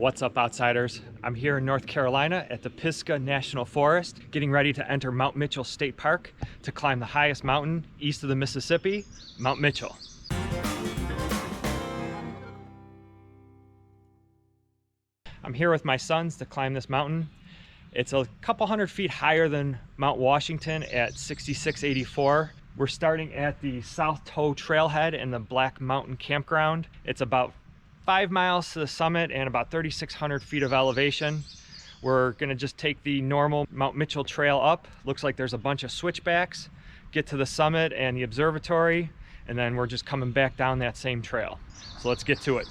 What's up, outsiders? I'm here in North Carolina at the Pisgah National Forest, getting ready to enter Mount Mitchell State Park to climb the highest mountain east of the Mississippi, Mount Mitchell. I'm here with my sons to climb this mountain. It's a couple hundred feet higher than Mount Washington at 6684. We're starting at the South Toe Trailhead in the Black Mountain Campground. It's about 5 miles to the summit and about 3,600 feet of elevation. We're gonna just take the normal Mount Mitchell trail up. Looks like there's a bunch of switchbacks, get to the summit and the observatory, and then we're just coming back down that same trail. So let's get to it.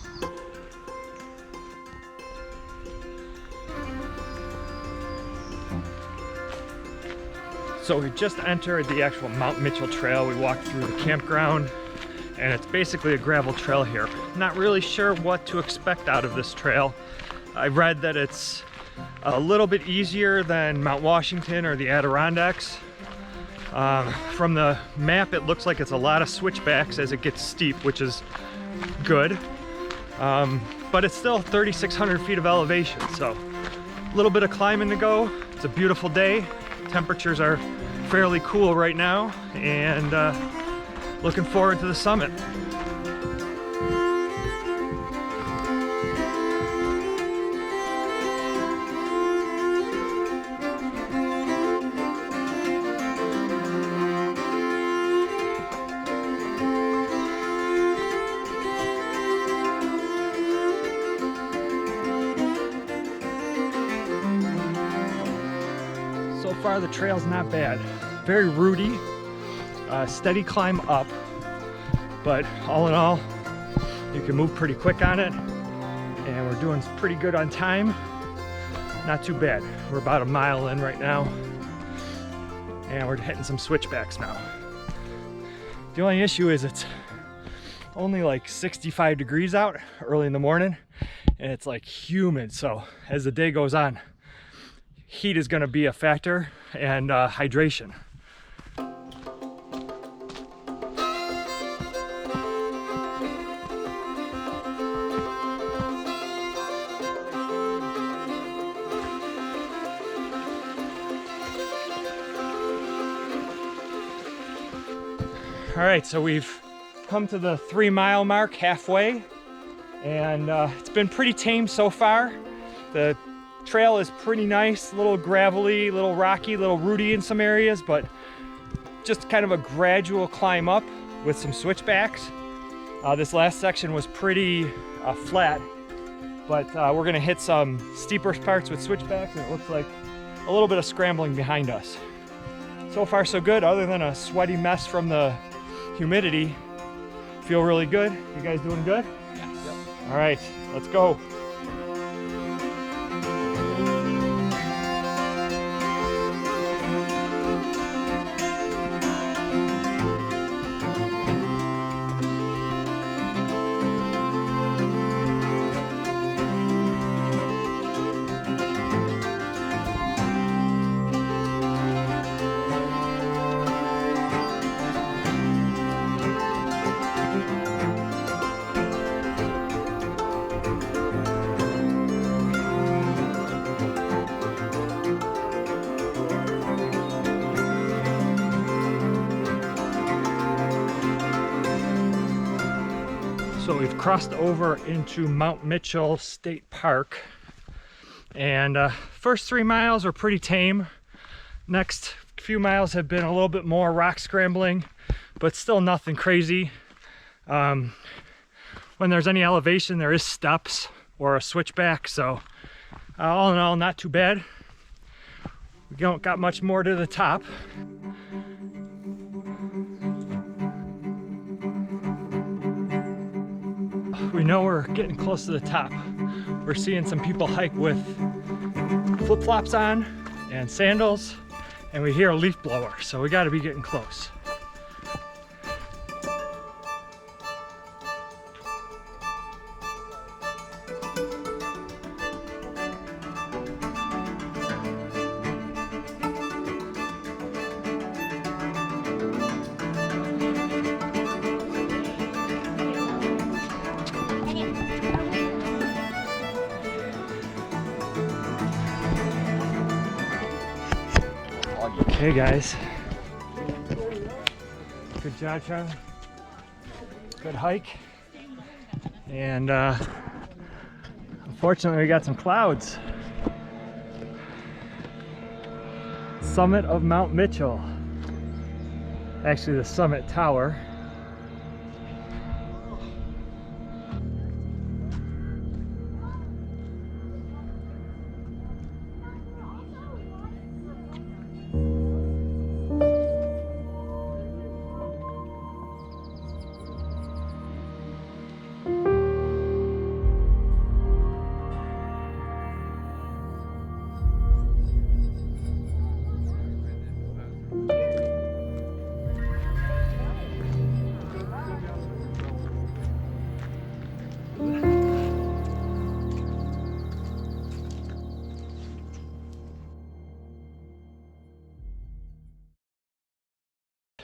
So we just entered the actual Mount Mitchell trail. We walked through the campground, and it's basically a gravel trail here. Not really sure what to expect out of this trail. I read that it's a little bit easier than Mount Washington or the Adirondacks. From the map, it looks like it's a lot of switchbacks as it gets steep, which is good. But it's still 3,600 feet of elevation, so a little bit of climbing to go. It's a beautiful day. Temperatures are fairly cool right now, and looking forward to the summit. So far the trail's not bad. Very rooty, steady climb up, but all in all, you can move pretty quick on it, and we're doing pretty good on time. Not too bad. We're about a mile in right now, and we're hitting some switchbacks now. The only issue is it's only like 65 degrees out early in the morning, and it's like humid, so as the day goes on, heat is going to be a factor, and hydration. All right, so we've come to the 3-mile mark, halfway, and it's been pretty tame so far. The trail is pretty nice, a little gravelly, a little rocky, a little rooty in some areas, but just kind of a gradual climb up with some switchbacks. This last section was pretty flat, but we're gonna hit some steeper parts with switchbacks, and it looks like a little bit of scrambling behind us. So far so good, other than a sweaty mess from the humidity. Feel really good. You guys doing good? Yes. Yep. All right, let's go. So we've crossed over into Mount Mitchell State Park, and first 3 miles are pretty tame. Next few miles have been a little bit more rock scrambling, but still nothing crazy. When there's any elevation, there is steps or a switchback, so all in all, not too bad. We don't got much more to the top. We know we're getting close to the top. We're seeing some people hike with flip-flops on and sandals, and we hear a leaf blower, so we got to be getting close. Hey guys. Good job, Charlie. Good hike. And unfortunately we got some clouds. Summit of Mount Mitchell. Actually the summit tower.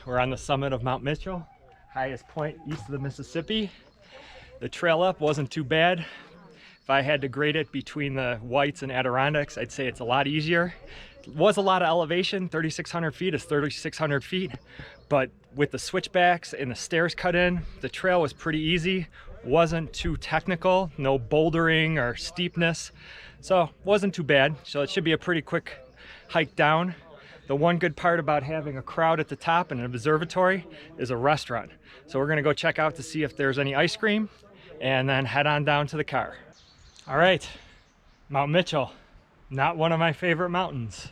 We're on the summit of Mount Mitchell, highest point east of the Mississippi. The trail up wasn't too bad. If I had to grade it between the Whites and Adirondacks, I'd say it's a lot easier. It was a lot of elevation, 3,600 feet is 3,600 feet, but with the switchbacks and the stairs cut in, the trail was pretty easy. Wasn't too technical, no bouldering or steepness, so wasn't too bad. So it should be a pretty quick hike down. The one good part about having a crowd at the top and an observatory is a restaurant. So we're gonna go check out to see if there's any ice cream and then head on down to the car. All right, Mount Mitchell, not one of my favorite mountains.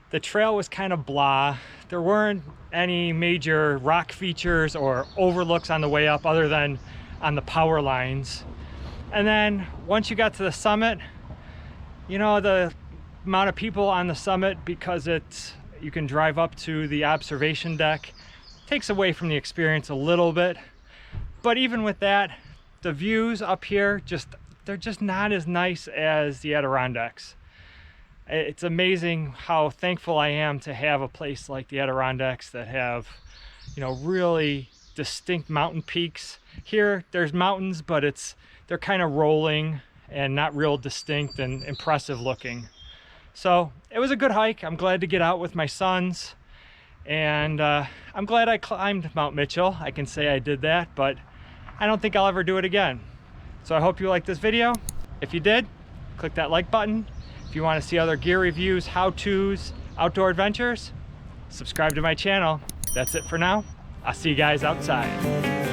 The trail was kind of blah. There weren't any major rock features or overlooks on the way up other than on the power lines. And then once you got to the summit, you know, the amount of people on the summit, because you can drive up to the observation deck, takes away from the experience a little bit. But even with that, the views up here they're just not as nice as the Adirondacks. It's amazing how thankful I am to have a place like the Adirondacks that have, you know, really distinct mountain peaks. Here there's mountains, but they're kind of rolling and not real distinct and impressive looking. So it was a good hike. I'm glad to get out with my sons, and I'm glad I climbed Mount Mitchell. I can say I did that, but I don't think I'll ever do it again. So I hope you liked this video. If you did, click that like button. If you want to see other gear reviews, how-tos, outdoor adventures, subscribe to my channel. That's it for now. I'll see you guys outside.